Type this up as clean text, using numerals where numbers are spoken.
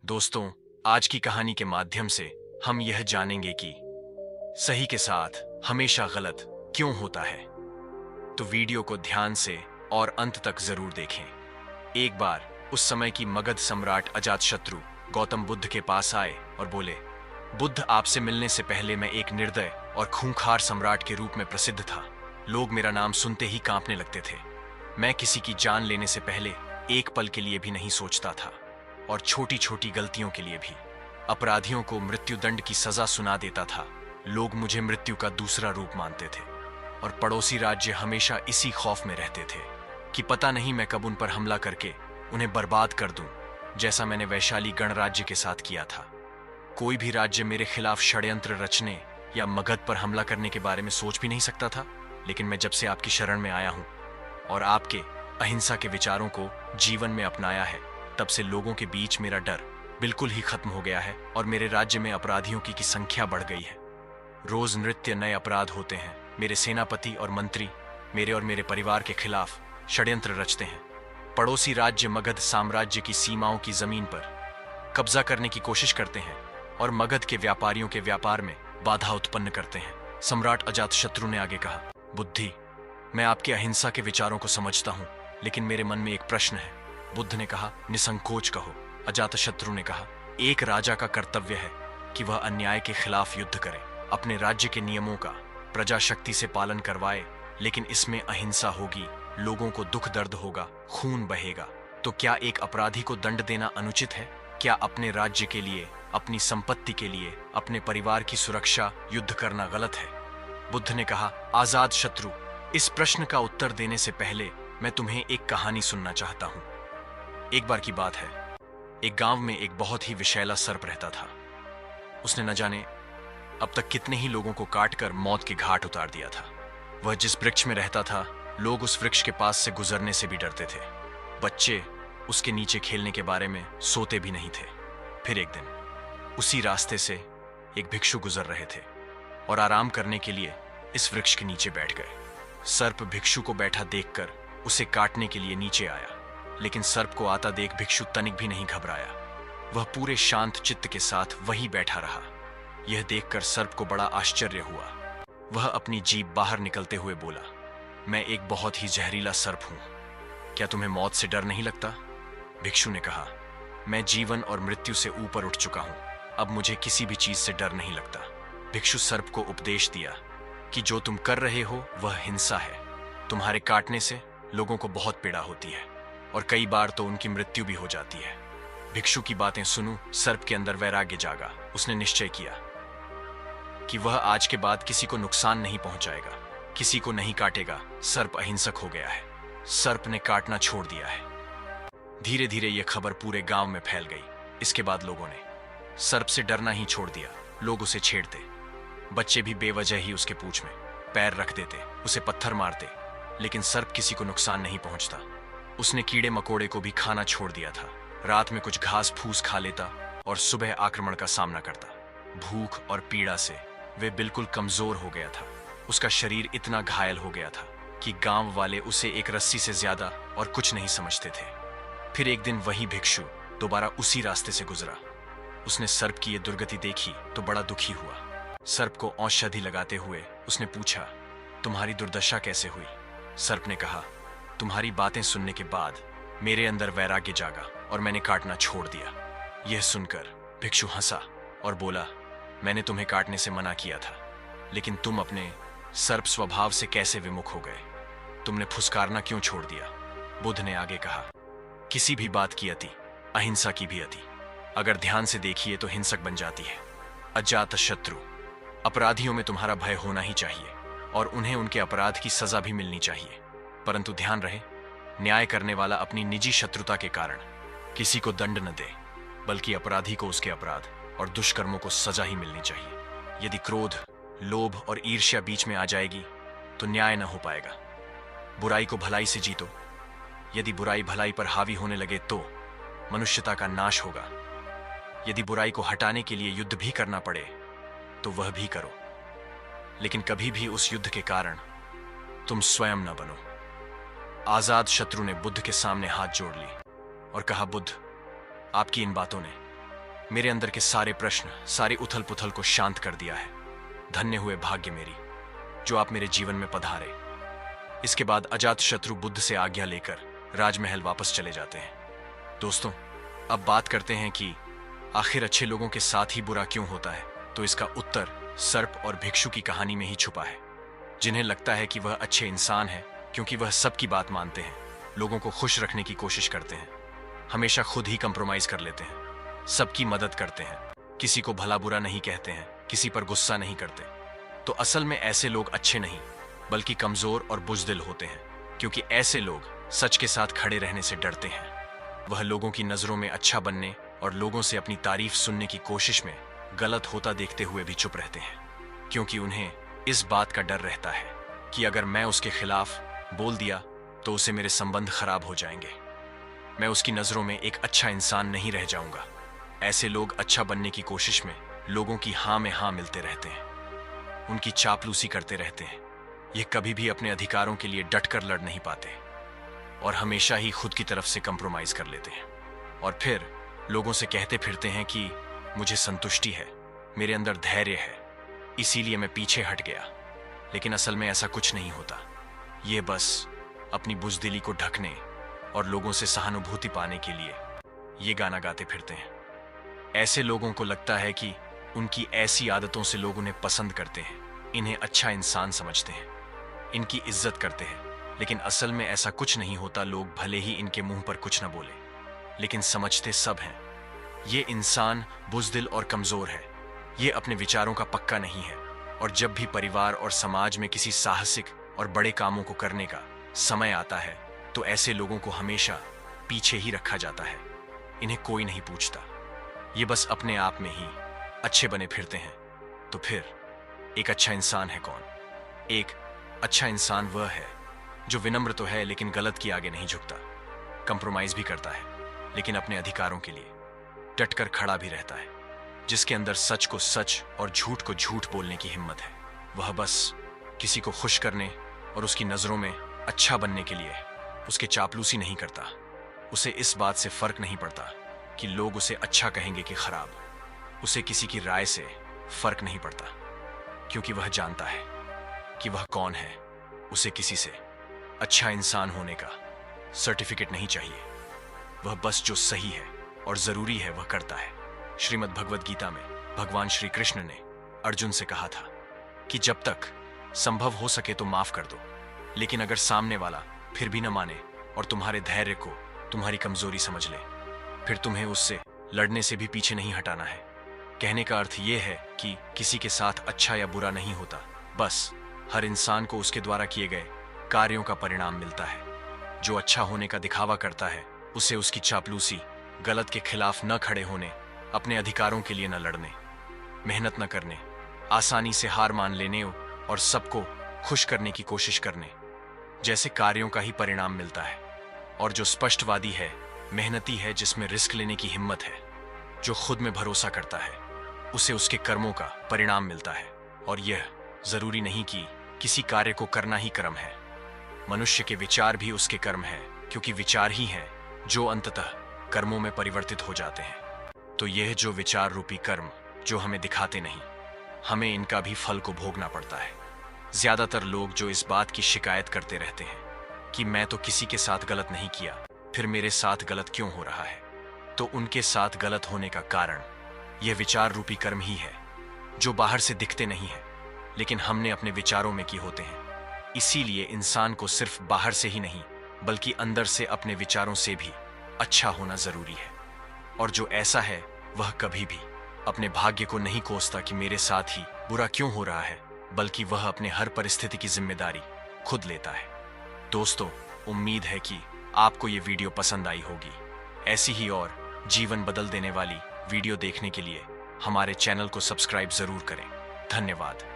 दोस्तों, आज की कहानी के माध्यम से हम यह जानेंगे कि सही के साथ हमेशा गलत क्यों होता है। तो वीडियो को ध्यान से और अंत तक जरूर देखें। एक बार उस समय की मगध सम्राट अजातशत्रु गौतम बुद्ध के पास आए और बोले, बुद्ध, आपसे मिलने से पहले मैं एक निर्दय और खूंखार सम्राट के रूप में प्रसिद्ध था। लोग मेरा नाम सुनते ही कांपने लगते थे। मैं किसी की जान लेने से पहले एक पल के लिए भी नहीं सोचता था और छोटी छोटी गलतियों के लिए भी अपराधियों को मृत्युदंड की सजा सुना देता था। लोग मुझे मृत्यु का दूसरा रूप मानते थे और पड़ोसी राज्य हमेशा इसी खौफ में रहते थे कि पता नहीं मैं कब उन पर हमला करके उन्हें बर्बाद कर दूं, जैसा मैंने वैशाली गणराज्य के साथ किया था। कोई भी राज्य मेरे खिलाफ षड्यंत्र रचने या मगध पर हमला करने के बारे में सोच भी नहीं सकता था। लेकिन मैं जब से आपकी शरण में आया हूं और आपके अहिंसा के विचारों को जीवन में अपनाया है, तब से लोगों के बीच मेरा डर बिल्कुल ही खत्म हो गया है और मेरे राज्य में अपराधियों की संख्या बढ़ गई है। रोज नृत्य नए अपराध होते हैं। मेरे सेनापति और मंत्री मेरे और मेरे परिवार के खिलाफ षड्यंत्र रचते हैं। पड़ोसी राज्य मगध साम्राज्य की सीमाओं की जमीन पर कब्जा करने की कोशिश करते हैं और मगध के व्यापारियों के व्यापार में बाधा उत्पन्न करते हैं। सम्राट अजातशत्रु ने आगे कहा, बुद्धि, मैं आपके अहिंसा के विचारों को समझता हूं, लेकिन मेरे मन में एक प्रश्न है। बुद्ध ने कहा, निसंकोच कहो। अजातशत्रु ने कहा, एक राजा का कर्तव्य है कि वह अन्याय के खिलाफ युद्ध करे, अपने राज्य के नियमों का प्रजा शक्ति से पालन करवाए, लेकिन इसमें अहिंसा होगी, लोगों को दुख दर्द होगा, खून बहेगा। तो क्या एक अपराधी को दंड देना अनुचित है? क्या अपने राज्य के लिए, अपनी संपत्ति के लिए, अपने परिवार की सुरक्षा युद्ध करना गलत है? बुद्ध ने कहा, आजाद शत्रु, इस प्रश्न का उत्तर देने से पहले मैं तुम्हें एक कहानी सुनना चाहता हूं। एक बार की बात है, एक गांव में एक बहुत ही विषैला सर्प रहता था। उसने न जाने अब तक कितने ही लोगों को काटकर मौत के घाट उतार दिया था। वह जिस वृक्ष में रहता था, लोग उस वृक्ष के पास से गुजरने से भी डरते थे। बच्चे उसके नीचे खेलने के बारे में सोते भी नहीं थे। फिर एक दिन उसी रास्ते से एक भिक्षु गुजर रहे थे और आराम करने के लिए इस वृक्ष के नीचे बैठ गए। सर्प भिक्षु को बैठा देखकर उसे काटने के लिए नीचे आया, लेकिन सर्प को आता देख भिक्षु तनिक भी नहीं घबराया। वह पूरे शांत चित्त के साथ वहीं बैठा रहा। यह देखकर सर्प को बड़ा आश्चर्य हुआ। वह अपनी जीभ बाहर निकलते हुए बोला, मैं एक बहुत ही जहरीला सर्प हूं, क्या तुम्हें मौत से डर नहीं लगता? भिक्षु ने कहा, मैं जीवन और मृत्यु से ऊपर उठ चुका हूं, अब मुझे किसी भी चीज से डर नहीं लगता। भिक्षु सर्प को उपदेश दिया कि जो तुम कर रहे हो वह हिंसा है। तुम्हारे काटने से लोगों को बहुत पीड़ा होती है और कई बार तो उनकी मृत्यु भी हो जाती है। भिक्षु की बातें सुनो, सर्प के अंदर वैराग्य जागा। उसने निश्चय किया कि वह आज के बाद किसी को नुकसान नहीं पहुंचाएगा, किसी को नहीं काटेगा। सर्प अहिंसक हो गया है। सर्प ने काटना छोड़ दिया है। धीरे धीरे यह खबर पूरे गांव में फैल गई। इसके बाद लोगों ने सर्प से डरना ही छोड़ दिया। लोग उसे छेड़ते, बच्चे भी बेवजह ही उसके पूंछ में पैर रख देते, उसे पत्थर मारते, लेकिन सर्प किसी को नुकसान नहीं पहुंचता। उसने कीड़े मकोड़े को भी खाना छोड़ दिया था। रात में कुछ घास फूस खा लेता और सुबह आक्रमण का सामना करता। भूख और पीड़ा से वे बिल्कुल कमजोर हो गया था। उसका शरीर इतना घायल हो गया था कि गांव वाले उसे एक रस्सी से ज्यादा और कुछ नहीं समझते थे। फिर एक दिन वही भिक्षु दोबारा उसी रास्ते से गुजरा। उसने सर्प की ये दुर्गति देखी तो बड़ा दुखी हुआ। सर्प को औषधि लगाते हुए उसने पूछा, तुम्हारी दुर्दशा कैसे हुई? सर्प ने कहा, तुम्हारी बातें सुनने के बाद मेरे अंदर वैराग्य जागा और मैंने काटना छोड़ दिया। यह सुनकर भिक्षु हंसा और बोला, मैंने तुम्हें काटने से मना किया था, लेकिन तुम अपने सर्प स्वभाव से कैसे विमुख हो गए? तुमने फुसकारना क्यों छोड़ दिया? बुद्ध ने आगे कहा, किसी भी बात की अति, अहिंसा की भी अति, अगर ध्यान से देखिए तो हिंसक बन जाती है। अजातशत्रु, अपराधियों में तुम्हारा भय होना ही चाहिए और उन्हें उनके अपराध की सजा भी मिलनी चाहिए, परंतु ध्यान रहे, न्याय करने वाला अपनी निजी शत्रुता के कारण किसी को दंड न दे, बल्कि अपराधी को उसके अपराध और दुष्कर्मों को सजा ही मिलनी चाहिए। यदि क्रोध, लोभ और ईर्ष्या बीच में आ जाएगी तो न्याय न हो पाएगा। बुराई को भलाई से जीतो। यदि बुराई भलाई पर हावी होने लगे तो मनुष्यता का नाश होगा। यदि बुराई को हटाने के लिए युद्ध भी करना पड़े तो वह भी करो, लेकिन कभी भी उस युद्ध के कारण तुम स्वयं न बनो। आजाद शत्रु ने बुद्ध के सामने हाथ जोड़ ली और कहा, बुद्ध, आपकी इन बातों ने मेरे अंदर के सारे प्रश्न, सारी उथल पुथल को शांत कर दिया है। धन्य हुए भाग्य मेरी जो आप मेरे जीवन में पधारे। इसके बाद अजातशत्रु बुद्ध से आज्ञा लेकर राजमहल वापस चले जाते हैं। दोस्तों, अब बात करते हैं कि आखिर अच्छे लोगों के साथ ही बुरा क्यों होता है। तो इसका उत्तर सर्प और भिक्षु की कहानी में ही छुपा है, जिन्हें लगता है कि वह अच्छे इंसान है क्योंकि वह सबकी बात मानते हैं, लोगों को खुश रखने की कोशिश करते हैं, हमेशा खुद ही कंप्रोमाइज कर लेते हैं, सबकी मदद करते हैं, किसी को भला बुरा नहीं कहते हैं, किसी पर गुस्सा नहीं करते। तो असल में ऐसे लोग अच्छे नहीं बल्कि कमजोर और बुज़दिल होते हैं, क्योंकि ऐसे लोग सच के साथ खड़े रहने से डरते हैं। वह लोगों की नजरों में अच्छा बनने और लोगों से अपनी तारीफ सुनने की कोशिश में गलत होता देखते हुए भी चुप रहते हैं, क्योंकि उन्हें इस बात का डर रहता है कि अगर मैं उसके खिलाफ बोल दिया तो उसे मेरे संबंध खराब हो जाएंगे, मैं उसकी नजरों में एक अच्छा इंसान नहीं रह जाऊंगा। ऐसे लोग अच्छा बनने की कोशिश में लोगों की हाँ में हाँ मिलते रहते हैं, उनकी चापलूसी करते रहते हैं। ये कभी भी अपने अधिकारों के लिए डटकर लड़ नहीं पाते और हमेशा ही खुद की तरफ से कंप्रोमाइज कर लेते हैं, और फिर लोगों से कहते फिरते हैं कि मुझे संतुष्टि है, मेरे अंदर धैर्य है, इसीलिए मैं पीछे हट गया। लेकिन असल में ऐसा कुछ नहीं होता। ये बस अपनी बुज़दिली को ढकने और लोगों से सहानुभूति पाने के लिए ये गाना गाते फिरते हैं। ऐसे लोगों को लगता है कि उनकी ऐसी आदतों से लोग उन्हें पसंद करते हैं, इन्हें अच्छा इंसान समझते हैं, इनकी इज्जत करते हैं। लेकिन असल में ऐसा कुछ नहीं होता। लोग भले ही इनके मुंह पर कुछ न बोले, लेकिन समझते सब हैं ये इंसान बुज़दिल और कमजोर है, ये अपने विचारों का पक्का नहीं है। और जब भी परिवार और समाज में किसी साहसिक और बड़े कामों को करने का समय आता है तो ऐसे लोगों को हमेशा पीछे ही रखा जाता है, इन्हें कोई नहीं पूछता। ये बस अपने आप में ही अच्छे बने फिरते हैं। तो फिर एक अच्छा इंसान है कौन? एक अच्छा इंसान वह है जो विनम्र तो है लेकिन गलत के आगे नहीं झुकता, कंप्रोमाइज भी करता है लेकिन अपने अधिकारों के लिए डटकर खड़ा भी रहता है, जिसके अंदर सच को सच और झूठ को झूठ बोलने की हिम्मत है। वह बस किसी को खुश करने और उसकी नजरों में अच्छा बनने के लिए उसके चापलूसी नहीं करता। उसे इस बात से फर्क नहीं पड़ता कि लोग उसे अच्छा कहेंगे कि खराब, उसे किसी की राय से फर्क नहीं पड़ता, क्योंकि वह जानता है कि वह कौन है। उसे किसी से अच्छा इंसान होने का सर्टिफिकेट नहीं चाहिए, वह बस जो सही है और जरूरी है वह करता है। श्रीमद् भगवद गीता में भगवान श्री कृष्ण ने अर्जुन से कहा था कि जब तक संभव हो सके तो माफ कर दो, लेकिन अगर सामने वाला फिर भी न माने और तुम्हारे धैर्य को तुम्हारी कमजोरी समझ ले, फिर तुम्हें उससे लड़ने से भी पीछे नहीं हटाना है। कहने का अर्थ यह है कि किसी के साथ अच्छा या बुरा नहीं होता, बस हर इंसान को उसके द्वारा किए गए कार्यों का परिणाम मिलता है। जो अच्छा होने का दिखावा करता है उसे उसकी चापलूसी, गलत के खिलाफ न खड़े होने, अपने अधिकारों के लिए न लड़ने, मेहनत न करने, आसानी से हार मान लेने और सबको खुश करने की कोशिश करने जैसे कार्यों का ही परिणाम मिलता है। और जो स्पष्टवादी है, मेहनती है, जिसमें रिस्क लेने की हिम्मत है, जो खुद में भरोसा करता है, उसे उसके कर्मों का परिणाम मिलता है। और यह जरूरी नहीं कि किसी कार्य को करना ही कर्म है, मनुष्य के विचार भी उसके कर्म है, क्योंकि विचार ही हैं जो अंततः कर्मों में परिवर्तित हो जाते हैं। तो यह जो विचार रूपी कर्म जो हमें दिखाते नहीं, हमें इनका भी फल को भोगना पड़ता है। ज्यादातर लोग जो इस बात की शिकायत करते रहते हैं कि मैं तो किसी के साथ गलत नहीं किया, फिर मेरे साथ गलत क्यों हो रहा है, तो उनके साथ गलत होने का कारण यह विचार रूपी कर्म ही है, जो बाहर से दिखते नहीं है लेकिन हमने अपने विचारों में की होते हैं। इसीलिए इंसान को सिर्फ बाहर से ही नहीं बल्कि अंदर से अपने विचारों से भी अच्छा होना जरूरी है। और जो ऐसा है वह कभी भी अपने भाग्य को नहीं कोसता कि मेरे साथ ही बुरा क्यों हो रहा है, बल्कि वह अपने हर परिस्थिति की जिम्मेदारी खुद लेता है। दोस्तों, उम्मीद है कि आपको ये वीडियो पसंद आई होगी। ऐसी ही और जीवन बदल देने वाली वीडियो देखने के लिए हमारे चैनल को सब्सक्राइब जरूर करें। धन्यवाद।